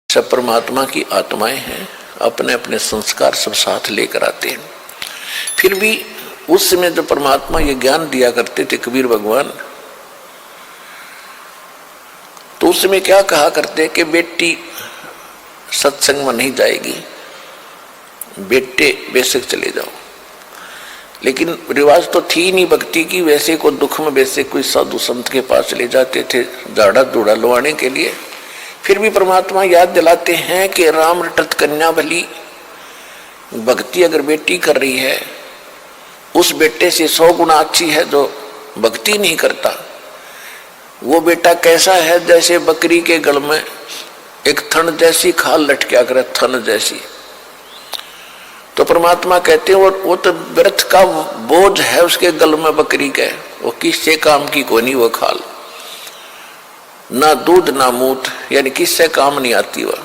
सब परमात्मा की आत्माएं हैं, अपने अपने संस्कार सब साथ लेकर आते हैं। फिर भी उस समय जो परमात्मा ये ज्ञान दिया करते थे कबीर भगवान, तो उस समय क्या कहा करते कि बेटी सत्संग में नहीं जाएगी, बेटे बेशक चले जाओ। लेकिन रिवाज तो थी नहीं भक्ति की, वैसे को दुख में वैसे कोई साधु संत के पास ले जाते थे झाड़ा धूड़ा लुवाने के लिए। फिर भी परमात्मा याद दिलाते हैं कि राम रटत कन्या भली, भक्ति अगर बेटी कर रही है उस बेटे से 100 गुना अच्छी है जो भक्ति नहीं करता। वो बेटा कैसा है, जैसे बकरी के गल में एक थन जैसी खाल लटका करे, थन जैसी। तो परमात्मा कहते हैं वो तो व्यर्थ का बोझ है उसके गल में बकरी के, वो किससे काम की कोनी वो खाल, ना दूध ना मूत, यानी किससे काम नहीं आती वह।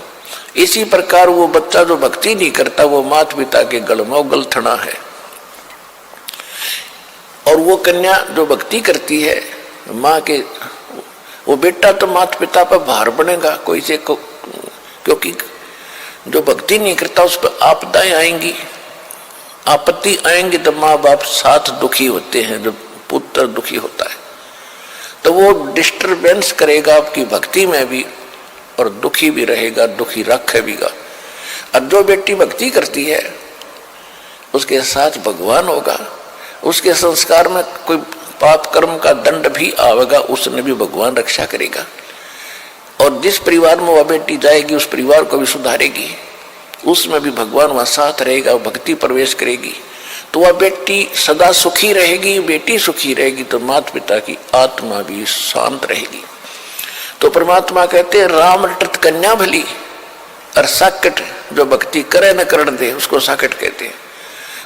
इसी प्रकार वो बच्चा जो भक्ति नहीं करता वो माता पिता के गल में गलथना है, और वो कन्या जो भक्ति करती है माँ के, वो बेटा तो माता पिता पर भार बनेगा कोई से क्योंकि जो भक्ति नहीं करता उस पर आपदाएं आएंगी, आपत्ति आएंगी तो माँ बाप साथ दुखी होते हैं, जो पुत्र दुखी होता है तो वो डिस्टरबेंस करेगा आपकी भक्ति में भी और दुखी भी रहेगा, दुखी रखेगा। और जो बेटी भक्ति करती है उसके साथ भगवान होगा, उसके संस्कार में कोई पाप कर्म का दंड भी आवेगा, उसने भी भगवान रक्षा करेगा। और जिस परिवार में वह बेटी जाएगी उस परिवार को भी सुधारेगी, उसमें भी भगवान वहां साथ रहेगा, भक्ति प्रवेश करेगी तो वह बेटी सदा सुखी रहेगी। बेटी सुखी रहेगी तो माता पिता की आत्मा भी शांत रहेगी। तो परमात्मा कहते हैं राम रटत कन्या भली, और साकट जो भक्ति करे न करण दे उसको साकट कहते हैं।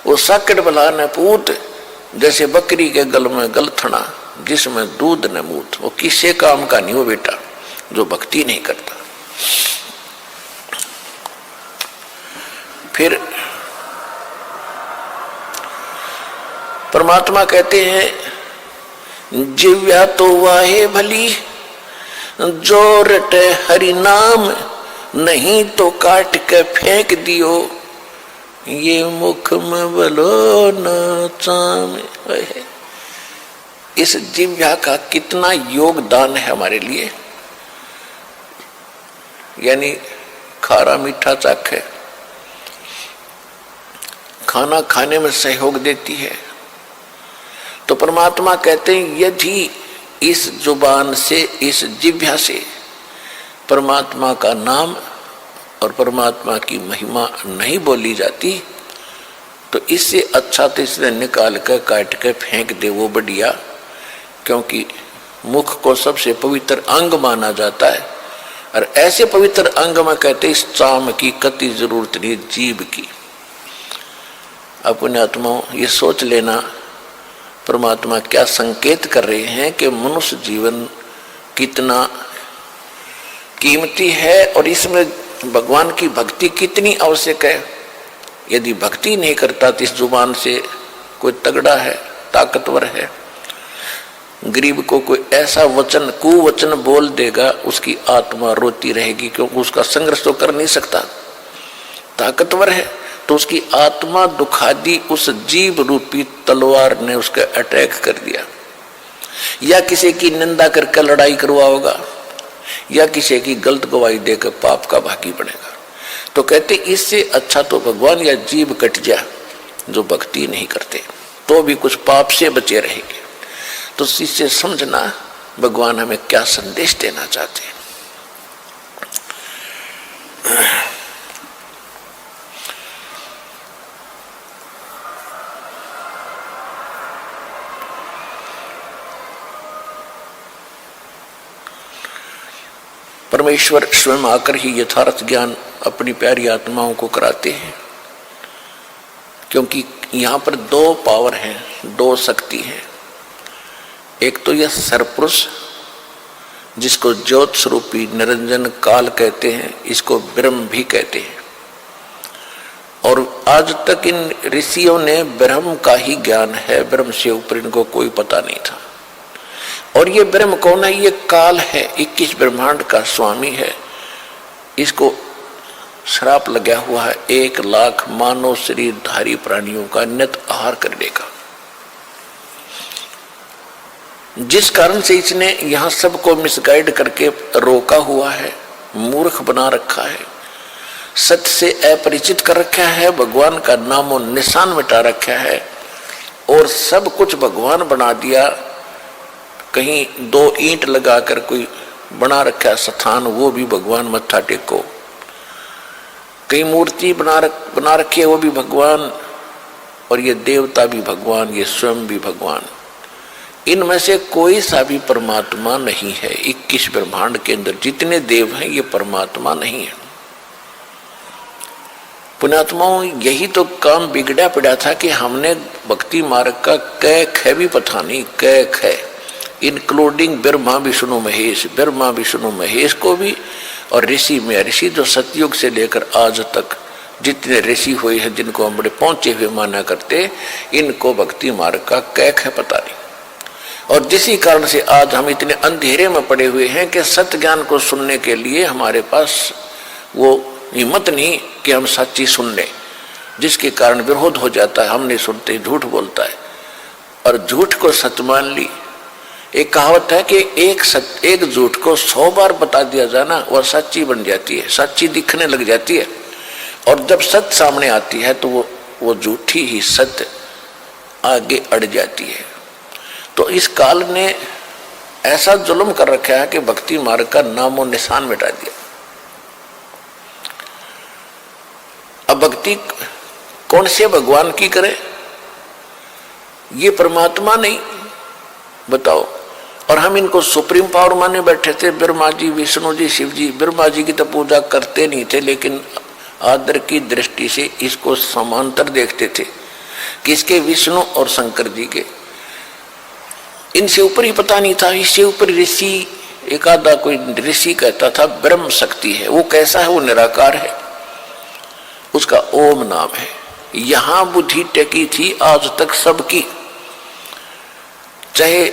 वो साकट भला न पूत, जैसे बकरी के गल में गलथना जिसमें दूध न मूत, वो किसी काम का नहीं वो बेटा जो भक्ति नहीं करता। फिर परमात्मा कहते हैं जिव्या तो वाहे भली, जो रटे हरि नाम, नहीं तो काट के फेंक दियो, ये मुख में बलो न चाम। इस जिव्या का कितना योगदान है हमारे लिए, यानी खारा मीठा चाखे, खाना खाने में सहयोग देती है। तो परमात्मा कहते हैं यदि इस जुबान से, इस जिह्वा से परमात्मा का नाम और परमात्मा की महिमा नहीं बोली जाती तो इससे अच्छा तो इसने निकाल कर काट कर फेंक दे वो बढ़िया, क्योंकि मुख को सबसे पवित्र अंग माना जाता है। और ऐसे पवित्र अंग में कहते इस चाम की कति जरूरत नहीं जीभ की। अपने आत्मा ये सोच लेना परमात्मा क्या संकेत कर रहे हैं कि मनुष्य जीवन कितना कीमती है और इसमें भगवान की भक्ति कितनी आवश्यक है। यदि भक्ति नहीं करता तो इस जुबान से कोई तगड़ा है, ताकतवर है, गरीब को कोई ऐसा वचन कुवचन बोल देगा उसकी आत्मा रोती रहेगी, क्योंकि उसका संघर्ष तो कर नहीं सकता, ताकतवर है तो उसकी आत्मा दुखादी उस जीव रूपी तलवार ने उसका अटैक कर दिया, या किसी की निंदा करके लड़ाई करवाओगा, या किसी की गलत गवाही देकर पाप का भागी बनेगा। तो कहते इससे अच्छा तो भगवान या जीव कट जा जो भक्ति नहीं करते, तो भी कुछ पाप से बचे रहेंगे। तो इससे समझना भगवान हमें क्या संदेश देना चाहते हैं। परमेश्वर स्वयं आकर ही यथार्थ ज्ञान अपनी प्यारी आत्माओं को कराते हैं, क्योंकि यहाँ पर 2 पावर हैं, 2 शक्ति हैं। एक तो यह सरपुरुष जिसको ज्योत स्वरूपी निरंजन काल कहते हैं, इसको ब्रह्म भी कहते हैं। और आज तक इन ऋषियों ने ब्रह्म का ही ज्ञान है, ब्रह्म से ऊपर इनको कोई पता नहीं था। और ये ब्रह्म कौन है? ये काल है, 21 ब्रह्मांड का स्वामी है। इसको श्राप लगा हुआ है 1 लाख मानव शरीरधारी प्राणियों का नित आहार करने का, जिस कारण से इसने यहां सबको मिसगाइड करके रोका हुआ है, मूर्ख बना रखा है, सत्य से अपरिचित कर रखा है, भगवान का नामो निशान मिटा रखा है और सब कुछ भगवान बना दिया। कहीं 2 ईंट लगाकर कोई बना रखा स्थान, वो भी भगवान मत्था टेको। कहीं मूर्ति बना रखी है, वो भी भगवान, और ये देवता भी भगवान, ये स्वयं भी भगवान। इनमें से कोई सा भी परमात्मा नहीं है। 21 ब्रह्मांड के अंदर जितने देव हैं ये परमात्मा नहीं है। पुण्यात्माओं, यही तो काम बिगड़ा पड़ा था कि हमने भक्ति मार्ग का कै ख भी पता नहीं, कै ख इंक्लूडिंग ब्रह्मा विष्णु महेश, ब्रह्मा विष्णु महेश को भी, और ऋषि में ऋषि जो सतयुग से लेकर आज तक जितने ऋषि हुए हैं जिनको हम बड़े पहुंचे हुए माना करते, इनको भक्ति मार्ग का कै ख पता नहीं। और जिसी कारण से आज हम इतने अंधेरे में पड़े हुए हैं कि सत्य ज्ञान को सुनने के लिए हमारे पास वो हिम्मत नहीं कि हम सच्ची सुन लें, जिसके कारण विरोध हो जाता है। हम नहीं सुनते, झूठ बोलता है और झूठ को सत्य मान ली। एक कहावत है कि एक झूठ को 100 बार बता दिया जाना वह सच्ची बन जाती है, सच्ची दिखने लग जाती है। और जब सत्य सामने आती है तो वो झूठी ही सत्य आगे अड़ जाती है। तो इस काल ने ऐसा जुल्म कर रखा है कि भक्ति मार्ग का नामो निशान मिटा दिया। अब भक्ति कौन से भगवान की करे? ये परमात्मा नहीं, बताओ। और हम इनको सुप्रीम पावर माने बैठे थे, ब्रह्मा जी, विष्णु जी, शिव जी। ब्रह्मा जी की तो पूजा करते नहीं थे, लेकिन आदर की दृष्टि से इसको समांतर देखते थे, किसके? विष्णु और शंकर जी के। इनसे ऊपर ही पता नहीं था। इससे ऊपर ऋषि, एक आधा कोई ऋषि कहता था ब्रह्म शक्ति है। वो कैसा है? वो निराकार है, उसका ओम नाम है। यहां बुद्धि टेकी थी आज तक सबकी, चाहे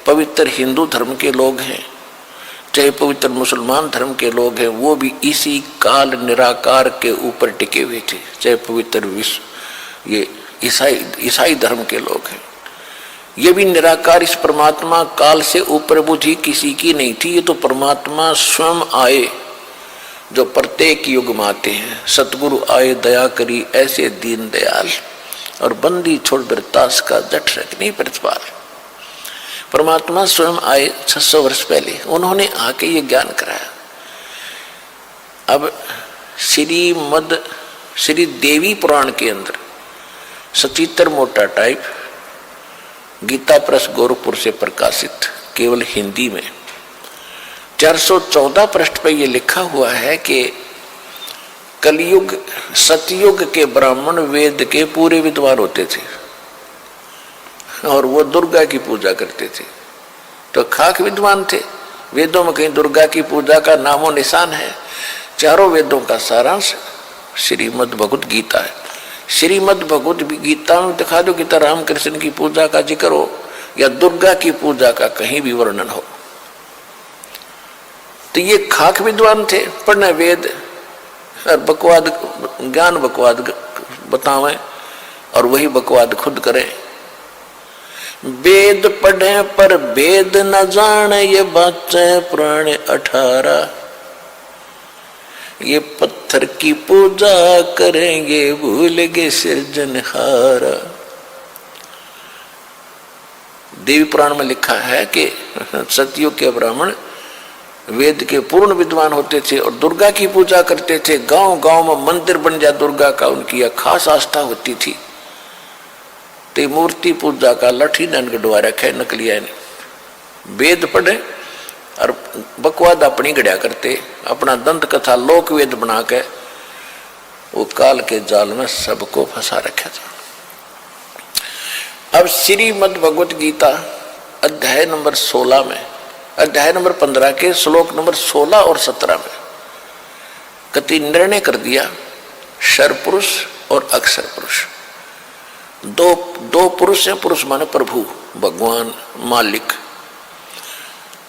पवित्र हिंदू धर्म के लोग हैं, चाहे पवित्र मुसलमान धर्म के लोग हैं, वो भी इसी काल निराकार के ऊपर टिके हुए थे। चाहे पवित्र विश्व ये ईसाई धर्म के लोग हैं, ये भी निराकार। इस परमात्मा काल से ऊपर बुद्धि किसी की नहीं थी। ये तो परमात्मा स्वयं आए, जो प्रत्येक युग में आते हैं। सतगुरु आए दया करी ऐसे दीन दयाल, और बंदी छोड़ बिरतास का जठ रखनी प्रतिपाल। परमात्मा स्वयं आए 600 वर्ष पहले, उन्होंने आके ये ज्ञान कराया। अब श्री देवी पुराण के अंदर सचित्र मोटा टाइप गीता प्रेस गोरखपुर से प्रकाशित, केवल हिंदी में 414 पृष्ठ पर यह लिखा हुआ है कि कलयुग सतयुग के ब्राह्मण वेद के पूरे विद्वान होते थे और वो दुर्गा की पूजा करते थे। तो खाक विद्वान थे। वेदों में कहीं दुर्गा की पूजा का नामो निशान है? चारों वेदों का सारांश श्रीमद् भगवत गीता है। श्रीमद् भगवत गीता में दिखा दो कि रामकृष्ण की पूजा का जिक्र हो या दुर्गा की पूजा का कहीं भी वर्णन हो। तो ये खाक विद्वान थे, पढ़ना वेद और बकवाद ज्ञान बकवाद बतावें और वही बकवाद खुद करें। वेद पढ़े पर वेद न जाने, ये बच्चे पुराने 18। ये पत्थर की पूजा करेंगे, भूल गए सृजनहारा। देवी पुराण में लिखा है कि सतयुग के ब्राह्मण वेद के पूर्ण विद्वान होते थे और दुर्गा की पूजा करते थे। गांव गांव में मंदिर बन जा दुर्गा का, उनकी यह खास आस्था होती थी। ते मूर्ति पूजा का लठी नन गढ़वा रखा है नकलिया ने। वेद पढ़े और बकवाद अपनी गढ़िया करते, अपना दंत कथा लोक वेद बना के वो काल के जाल में सबको फंसा रखा था। अब श्रीमद् भगवत गीता अध्याय नंबर 16 में, अध्याय नंबर 15 के श्लोक नंबर 16 और 17 में कति निर्णय कर दिया शर पुरुष और अक्षर पुरुष। दो पुरुष हैं। पुरुष माने प्रभु, भगवान, मालिक।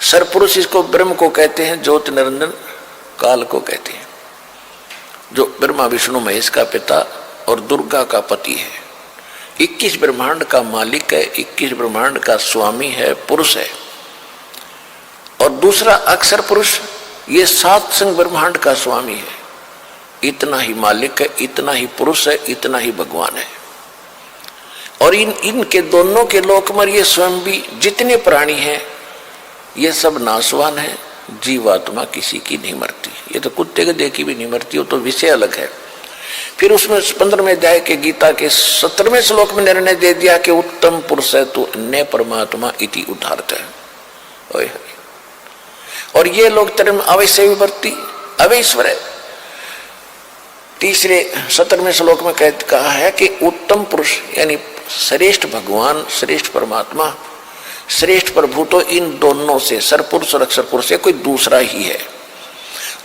सर पुरुष इसको ब्रह्म को कहते हैं, ज्योत निरंजन काल को कहते हैं। जो ब्रह्मा विष्णु महेश का पिता और दुर्गा का पति है, 21 ब्रह्मांड का मालिक है, 21 ब्रह्मांड का स्वामी है, पुरुष है। और दूसरा अक्षर पुरुष, ये 7 संग ब्रह्मांड का स्वामी है। इतना ही मालिक है, इतना ही पुरुष है, इतना ही भगवान है। और इनके दोनों के लोक में ये स्वयं भी जितने प्राणी हैं ये सब नाशवान है। जीवात्मा किसी की नहीं मरती, ये तो कुत्ते के देखी भी नहीं मरती, वो तो विषय अलग है। फिर उसमें 15वें अध्याय के गीता के 17वें श्लोक में निर्णय दे दिया कि उत्तम पुरुष है तो अन्य परमात्मा इति उदाहरत है। और ये लोग तरम अवश्य विवर्ती अवैश्वर है। तीसरे 17वें श्लोक में कहा है कि उत्तम पुरुष यानी श्रेष्ठ भगवान, श्रेष्ठ परमात्मा, श्रेष्ठ प्रभु तो इन दोनों से, सरपुरुष और अक्षर पुरुष से कोई दूसरा ही है।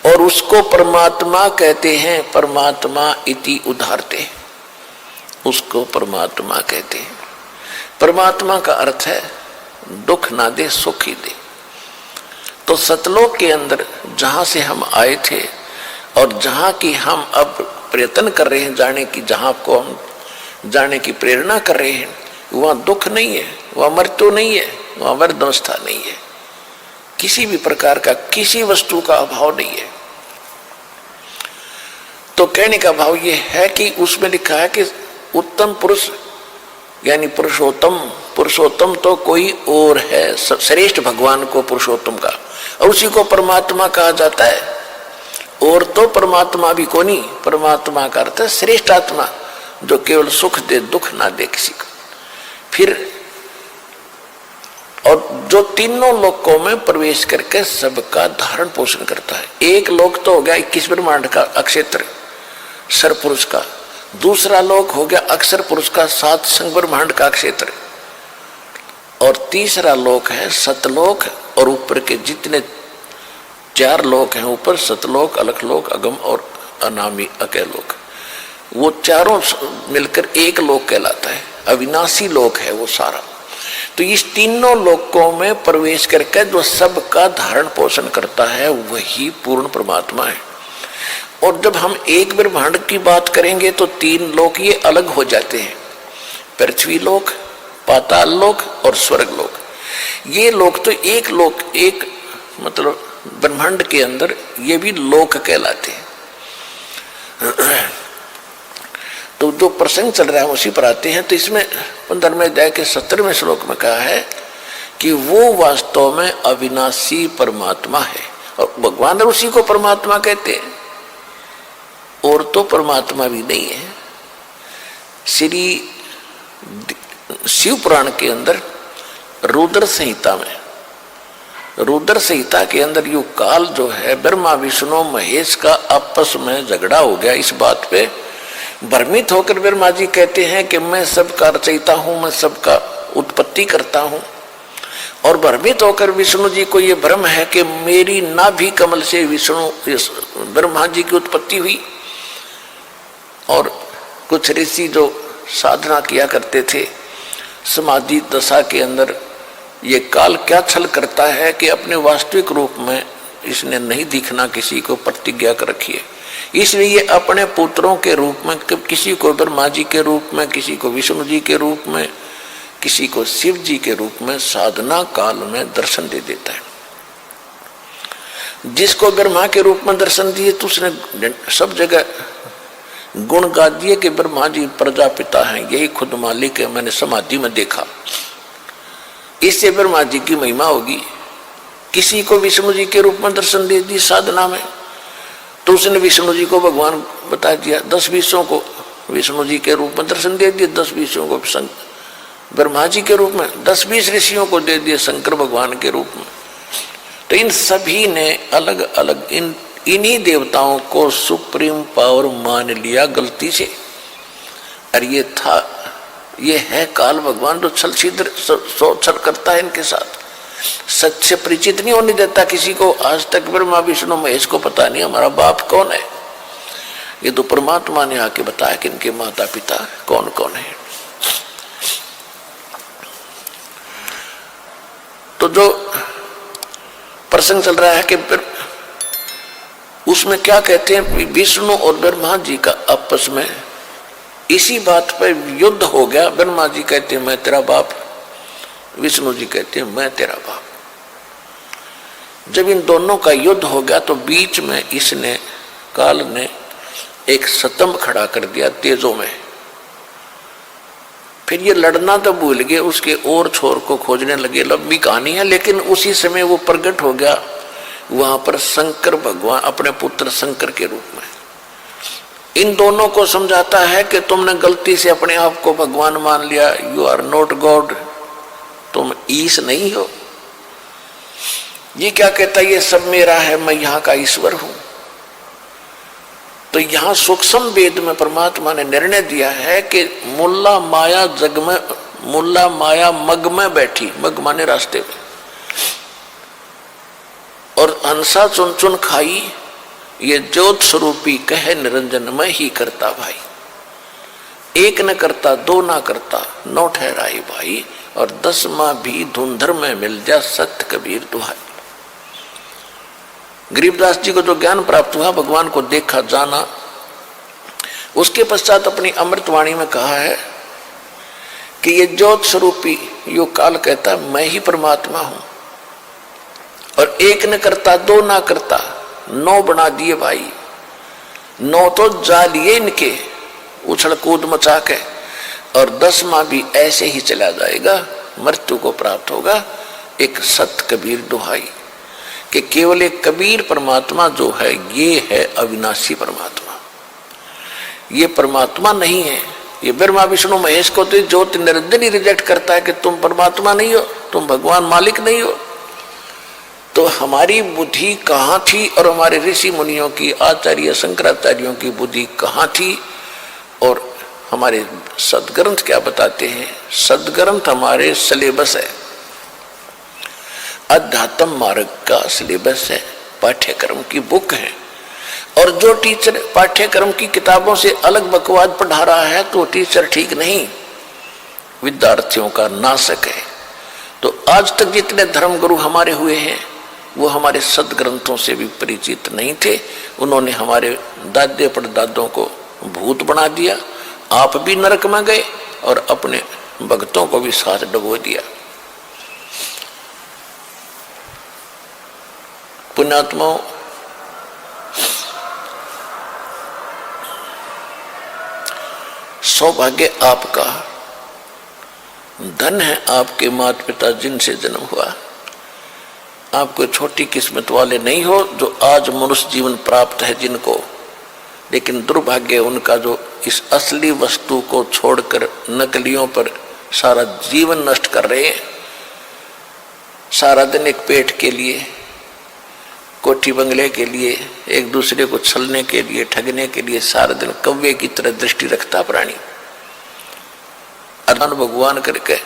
और उसको परमात्मा कहते हैं, परमात्मा इति उदाहरते, उसको परमात्मा कहते हैं। परमात्मा का अर्थ है दुख ना दे सुख ही दे। तो सतलोक के अंदर जहां से हम आए थे और जहां की हम अब प्रयत्न कर रहे हैं जाने की, जहां को हम जाने की प्रेरणा कर रहे हैं, वहां दुख नहीं है, वहां मृत्यु नहीं है, वहां वर्धावस्था नहीं है, किसी भी प्रकार का किसी वस्तु का अभाव नहीं है। तो कहने का भाव ये है कि उसमें लिखा है कि उत्तम पुरुष यानी पुरुषोत्तम, पुरुषोत्तम तो कोई और है, श्रेष्ठ भगवान को पुरुषोत्तम का, और उसी को परमात्मा कहा जाता है। और तो परमात्मा भी को नहीं, परमात्मा का अर्थ है श्रेष्ठ आत्मा जो केवल सुख दे, दुख ना दे किसी को। फिर और जो तीनों लोकों में प्रवेश करके सबका धारण पोषण करता है। एक लोक तो हो गया 21 ब्रह्मांड का अक्षेत्र सरपुरुष का, दूसरा लोक हो गया अक्षर पुरुष का 7 संग ब्रह्मांड का क्षेत्र, और तीसरा लोक है सतलोक। और ऊपर के जितने 4 लोक हैं ऊपर, सतलोक, अलखलोक, अगम और अनामी अकेलोक, वो चारों मिलकर एक लोक कहलाता है। अविनाशी लोक है वो सारा। तो इस तीनों लोकों में प्रवेश करके जो सबका धारण पोषण करता है वही पूर्ण परमात्मा है। और जब हम एक ब्रह्मांड की बात करेंगे तो 3 लोक ये अलग हो जाते हैं, पृथ्वी लोक, पाताल लोक और स्वर्ग लोक। ये लोक तो एक लोक, एक मतलब ब्रह्मांड के अंदर ये भी लोक कहलाते हैं। तो जो प्रसंग चल रहा है उसी पर आते हैं। तो इसमें 15वें अध्याय के 17वें श्लोक में कहा है कि वो वास्तव में अविनाशी परमात्मा है, और भगवान उसी को परमात्मा कहते हैं, और तो परमात्मा भी नहीं है। श्री शिव पुराण के अंदर रुद्र संहिता में, रुद्र संहिता के अंदर यू काल जो है ब्रह्मा विष्णु महेश का आपस में झगड़ा हो गया। इस बात पे भ्रमित होकर ब्रह्मा जी कहते हैं कि मैं सबका रचयिता हूं, मैं सबका उत्पत्ति करता हूं। और भ्रमित होकर विष्णु जी को ये भ्रम है कि मेरी नाभि कमल से विष्णु ब्रह्मा जी की उत्पत्ति हुई। और कुछ ऋषि जो साधना किया करते थे समाधि दशा के अंदर, ये काल क्या छल करता है कि अपने वास्तविक रूप में इसने नहीं दिखना, किसी को प्रतिज्ञा कर रखी है। इसलिए ये अपने पुत्रों के रूप में, किसी को ब्रह्मा जी के रूप में, किसी को विष्णु जी के रूप में, किसी को शिव जी के रूप में साधना काल में दर्शन दे देता है। जिसको ब्रह्मा के रूप में दर्शन दिए तो उसने सब जगह गुण गा दिए कि ब्रह्मा जी प्रजापिता हैं, यही खुद मालिक है, मैंने समाधि में देखा। इससे ब्रह्मा जी की महिमा होगी। किसी को विष्णु जी के रूप में दर्शन दे दी साधना में, तो उसने विष्णु जी को भगवान बता दिया। 10-20 को विष्णु जी के रूप में दर्शन दे दिए, 10-20 को ब्रह्मा जी के रूप में, 10-20 ऋषियों को दे दिए शंकर भगवान के रूप में। तो इन सभी ने अलग अलग इन्हीं देवताओं को सुप्रीम पावर मान लिया गलती से। और ये है काल भगवान जो छल छिद्र छल करता है इनके साथ, सच से परिचित नहीं होने देता किसी को। आज तक ब्रह्मा विष्णु महेश को पता नहीं हमारा बाप कौन है। ये तो परमात्मा ने आके बताया कि इनके माता पिता कौन कौन है। तो जो प्रसंग चल रहा है कि उसमें क्या कहते हैं, विष्णु और ब्रह्मा जी का आपस में इसी बात पर युद्ध हो गया। ब्रह्मा जी कहते हैं मैं तेरा बाप, विष्णु जी कहते हैं मैं तेरा बाप। जब इन दोनों का युद्ध हो गया तो बीच में इसने, काल ने एक स्तंभ खड़ा कर दिया तेजों में। फिर ये लड़ना तो भूल गए, उसके और छोर को खोजने लगे। लंबी कहानी है, लेकिन उसी समय वो प्रकट हो गया वहां पर शंकर भगवान अपने पुत्र शंकर के रूप में। इन दोनों को समझाता है कि तुमने गलती से अपने आप को भगवान मान लिया, यू आर नॉट गॉड, तुम ईश नहीं हो। ये क्या कहता है, ये सब मेरा है, मैं यहाँ का ईश्वर हूं। तो यहां सूक्ष्म वेद में परमात्मा ने निर्णय दिया है कि मुल्ला माया जग में, मुल्ला माया मग में बैठी, मग माने रास्ते में, और हंसा चुन चुन खाई, ये ज्योत स्वरूपी कहे निरंजन मैं ही करता भाई। एक न करता दो ना करता नौ ठहराई भाई, और 10वां भी धुंधर में मिल जा सत्य कबीर दुहाई। गरीबदास जी को जो ज्ञान प्राप्त हुआ, भगवान को देखा जाना, उसके पश्चात अपनी अमृतवाणी में कहा है कि ये ज्योत स्वरूपी यो काल कहता मैं ही परमात्मा हूं, और एक न करता दो ना करता 9 बना दिए भाई। 9 तो जा लिए इनके उछल कूद मचा के, और 10वां भी ऐसे ही चला जाएगा, मृत्यु को प्राप्त होगा। एक सत कबीर दुहाई कि केवल एक कबीर परमात्मा जो है ये है अविनाशी परमात्मा, ये परमात्मा नहीं है। ये ब्रह्मा विष्णु महेश को तो ज्योति निरंजन ही रिजेक्ट करता है कि तुम परमात्मा नहीं हो, तुम भगवान मालिक नहीं हो। तो हमारी बुद्धि कहाँ थी, और हमारे ऋषि मुनियों की, आचार्य शंकराचार्यों की बुद्धि कहाँ थी, और हमारे सदग्रंथ क्या बताते हैं। सदग्रंथ हमारे सिलेबस है, अध्यात्म मार्ग का सिलेबस है, पाठ्यक्रम की बुक है। और जो टीचर पाठ्यक्रम की किताबों से अलग बकवाद पढ़ा रहा है तो टीचर ठीक नहीं, विद्यार्थियों का नाशक है। तो आज तक जितने धर्मगुरु हमारे हुए हैं वो हमारे सदग्रंथों से भी परिचित नहीं थे। उन्होंने हमारे दादे परदादों को भूत बना दिया, आप भी नरक में गए और अपने भक्तों को भी साथ डुबो दिया। पुण्यात्माओं, सौभाग्य आपका, धन है आपके माता पिता जिनसे जन्म हुआ। आप कोई छोटी किस्मत वाले नहीं हो जो आज मनुष्य जीवन प्राप्त है जिनको, लेकिन दुर्भाग्य उनका जो इस असली वस्तु को छोड़कर नकलियों पर सारा जीवन नष्ट कर रहे हैं। सारा दिन एक पेट के लिए, कोठी बंगले के लिए, एक दूसरे को छलने के लिए, ठगने के लिए सारा दिन कव्वे की तरह दृष्टि रखता प्राणी, अदान भगवान करके।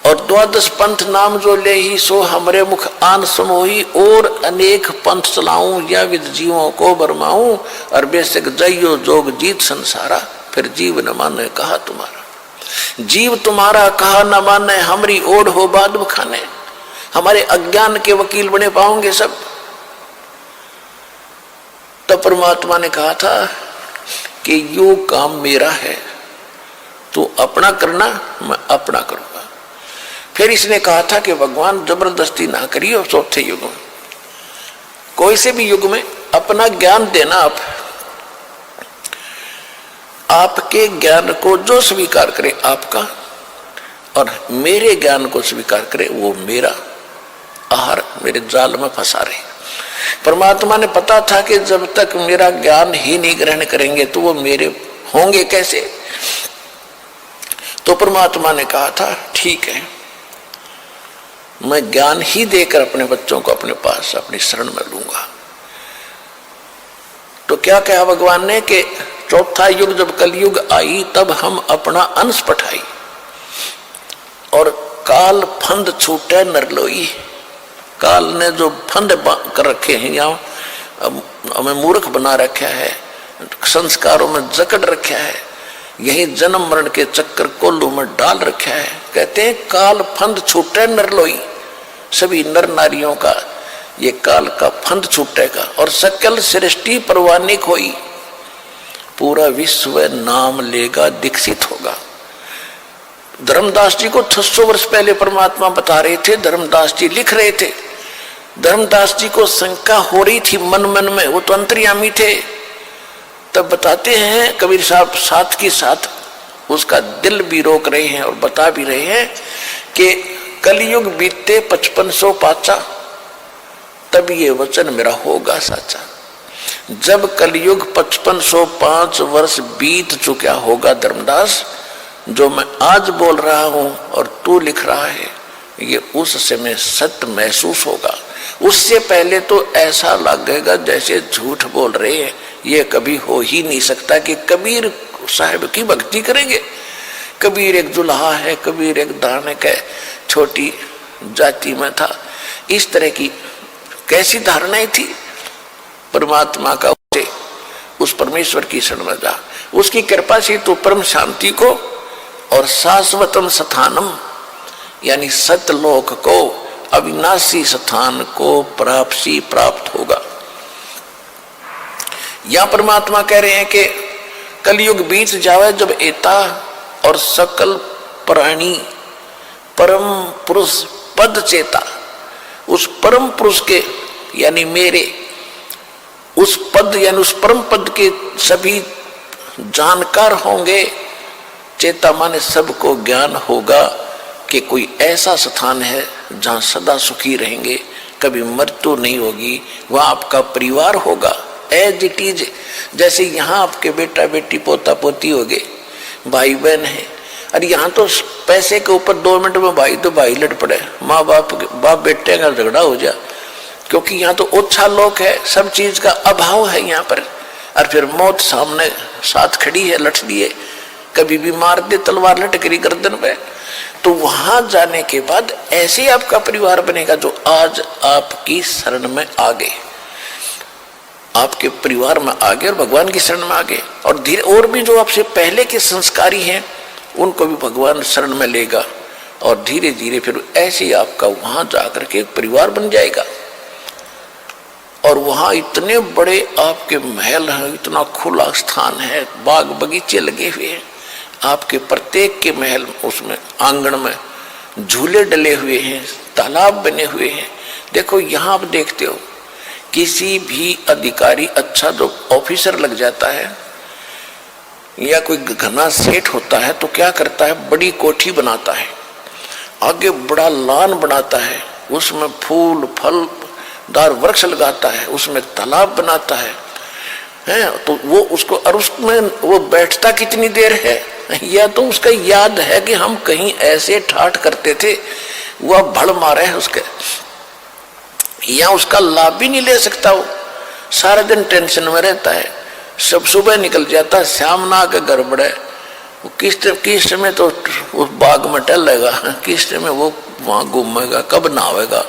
और 12 पंथ नाम जो ले ही सो हमरे मुख आन समोही, और अनेक पंथ चलाऊं या विद जीवों को बरमाऊं, और बेशक जइयो जोग जीत संसारा, फिर जीव न माने कहा तुम्हारा। जीव तुम्हारा कहा न माने, हमरी ओढ़ हो बाद बखाने। हमारे अज्ञान के वकील बने पाओगे सब। तो परमात्मा ने कहा था कि यो काम मेरा है, तू अपना करना, मैं अपना करूंगा। फिर इसने कहा था कि भगवान जबरदस्ती ना करिए। चौथे युग में, कोई से भी युग में अपना ज्ञान देना, आपके ज्ञान को जो स्वीकार करे आपका, और मेरे ज्ञान को स्वीकार करे वो मेरा। आहार मेरे जाल में फंसा रहे। परमात्मा ने पता था कि जब तक मेरा ज्ञान ही नहीं ग्रहण करेंगे तो वो मेरे होंगे कैसे। तो परमात्मा ने कहा था ठीक है, मैं ज्ञान ही देकर अपने बच्चों को अपने पास अपनी शरण में लूंगा। तो क्या कहा भगवान ने कि चौथा युग जब कलयुग आई तब हम अपना अंश पठाई, और काल फंद छूटे नरलोई। काल ने जो फंद कर रखे हैं, यहाँ हमें मूर्ख बना रखा है, संस्कारों में जकड़ रखा है, यही जन्म मरण के चक्कर कोल्लू में डाल रखा है। कहते हैं काल फंद छूटे नरलोई। सभी नर नारियों का ये काल का फंद छूटेगा और सकल सृष्टि परवानिक होई, पूरा विश्व नाम लेगा, दीक्षित होगा। धर्मदास जी को 600 वर्ष पहले परमात्मा बता रहे थे, धर्मदास जी लिख रहे थे। धर्मदास जी को शंका हो रही थी मन मन में, वो तो अंतर्यामी थे। तब बताते हैं कबीर साहब साथ के साथ उसका दिल भी रोक रहे हैं और बता भी रहे हैं कि कलयुग बीते 5500 पाचा, तब ये वचन मेरा होगा साचा। जब कलयुग 5505 वर्ष बीत चुका होगा धर्मदास, जो मैं आज बोल रहा हूं और तू लिख रहा है, ये उस समय सत्य महसूस होगा। उससे पहले तो ऐसा लगेगा जैसे झूठ बोल रहे हैं। ये कभी हो ही नहीं सकता कि कबीर साहब की भक्ति करेंगे। कबीर एक दुल्हा है, कबीर एक दानक है, छोटी जाति में था। इस तरह की कैसी धारणाएं थी। परमात्मा का उस परमेश्वर की शरण में जा, उसकी कृपा से तो परम शांति को और शाश्वतम स्थानम यानी सतलोक को, अविनाशी स्थान को प्राप्त होगा। यहां परमात्मा कह रहे हैं कि कलयुग बीत जावे जब एता और सकल प्राणी परम पुरुष पद चेता, उस परम पुरुष के यानी मेरे उस पद यानी उस परम पद के सभी जानकार होंगे। चेता माने सबको ज्ञान होगा कि कोई ऐसा स्थान है जहां सदा सुखी रहेंगे, कभी मृत्यु नहीं होगी, वह आपका परिवार होगा एज इट इज। जैसे यहाँ आपके बेटा बेटी पोता पोती हो गए, भाई बहन है, और यहाँ तो पैसे के ऊपर 2 मिनट में भाई तो भाई लड़ पड़े, माँ बाप बेटे का झगड़ा हो जाए, क्योंकि यहाँ तो ओछा लोग है, सब चीज का अभाव है यहाँ पर। और फिर मौत सामने साथ खड़ी है, लट लिए, कभी भी मार दे तलवार लटकरी गर्दन पे। तो वहां जाने के बाद ऐसे आपका परिवार बनेगा जो आज आपकी शरण में आ गए, आपके परिवार में आ गए और भगवान की शरण में आ गए। और धीरे और भी जो आपसे पहले के संस्कारी हैं उनको भी भगवान शरण में लेगा, और धीरे धीरे फिर ऐसे ही आपका वहां जाकर के एक परिवार बन जाएगा। और वहां इतने बड़े आपके महल हैं, इतना खुला स्थान है, बाग बगीचे लगे हुए हैं, आपके प्रत्येक के महल उसमें आंगन में झूले डले हुए हैं, तालाब बने हुए हैं। देखो यहाँ आप देखते हो किसी भी अधिकारी अच्छा जो ऑफिसर लग जाता है या कोई घना सेठ होता है तो क्या करता है, बड़ी कोठी बनाता है, आगे बड़ा लान बनाता है, उसमें फूल फल दार वृक्ष लगाता है, उसमें तालाब बनाता है, तो वो उसको, और उसमें वो बैठता कितनी देर है, या तो उसका याद है कि हम कहीं ऐसे ठाठ करते थे, वह भड़ मारे है उसके, या उसका लाभ भी नहीं ले सकता। वो सारा दिन टेंशन में रहता है, सब सुबह निकल जाता, शाम ना आके घर बढ़े, वो किस समय तो उस बाग में टहलेगा, किस समय वो वहां घूमेगा, कब नहावेगा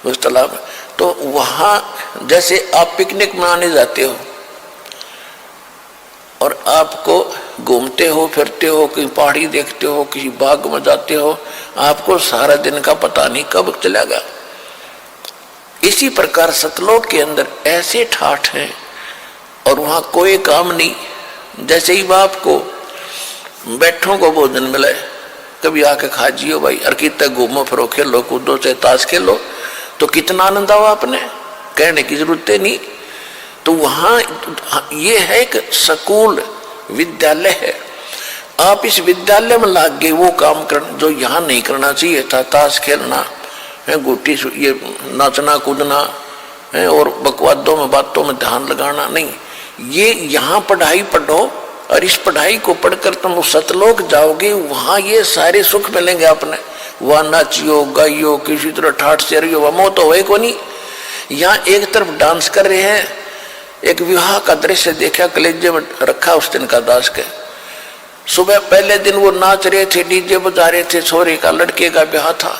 उस तालाब में। तो वहां जैसे आप पिकनिक में आने जाते हो और आपको घूमते हो फिरते हो, कहीं पहाड़ी देखते हो, किसी बाग में जाते हो, आपको सारा दिन का पता नहीं कब चलेगा। इसी प्रकार सतलोक के अंदर ऐसे ठाठ हैं और वहां कोई काम नहीं। जैसे ही बाप को बैठों को भोजन मिले, कभी आके खा जियो भाई, और कितना घूमो फिरो, खेलो कूदो, चाहे ताश खेलो, तो कितना आनंद आओ, आपने कहने की जरूरत नहीं। तो वहां ये है एक स्कूल विद्यालय है, आप इस विद्यालय में लाग गए वो काम करना जो यहाँ नहीं करना चाहिए था, ताश खेलना है, गोटी ये नाचना कूदना है, और बकवादों में बातों में ध्यान लगाना नहीं। ये यहाँ पढ़ाई पढ़ो, और इस पढ़ाई को पढ़कर तुम सतलोक जाओगे, वहां ये सारे सुख मिलेंगे आपने। वह नाचियो गाइयो, किसी तरह ठाठ से रहियो, वह मोह तो होए को नहीं। यहाँ एक तरफ डांस कर रहे हैं, एक विवाह का दृश्य देखा, कलेजे में रखा उस दिन का दास के। सुबह पहले दिन वो नाच रहे थे, डीजे बजा रहे थे, छोरे का लड़के का ब्याह था।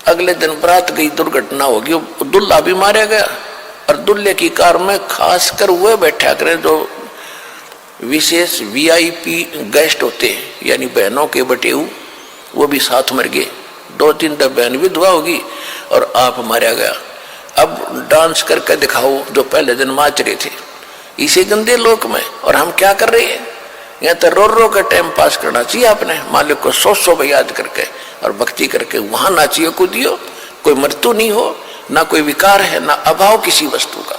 अगले दिन बारात गई, दुर्घटना होगी, दुल्हा भी मारा गया, और दुल्हे की कार में खासकर वह बैठा करे जो विशेष VIP गेस्ट होते हैं, यानी बहनों के बटेऊ, वो भी साथ मर गए। 2-3 बहन विधवा होगी और आप मारा गया। अब डांस करके दिखाओ जो पहले दिन नाच रहे थे इसी गंदे लोक में। और हम क्या कर रहे हैं, यहाँ तो रो रो के टाइम पास करना चाहिए अपने मालिक को 100 याद करके और भक्ति करके वहां नाचिए कूदियो। कोई मृत्यु नहीं हो, ना कोई विकार है, ना अभाव किसी वस्तु का।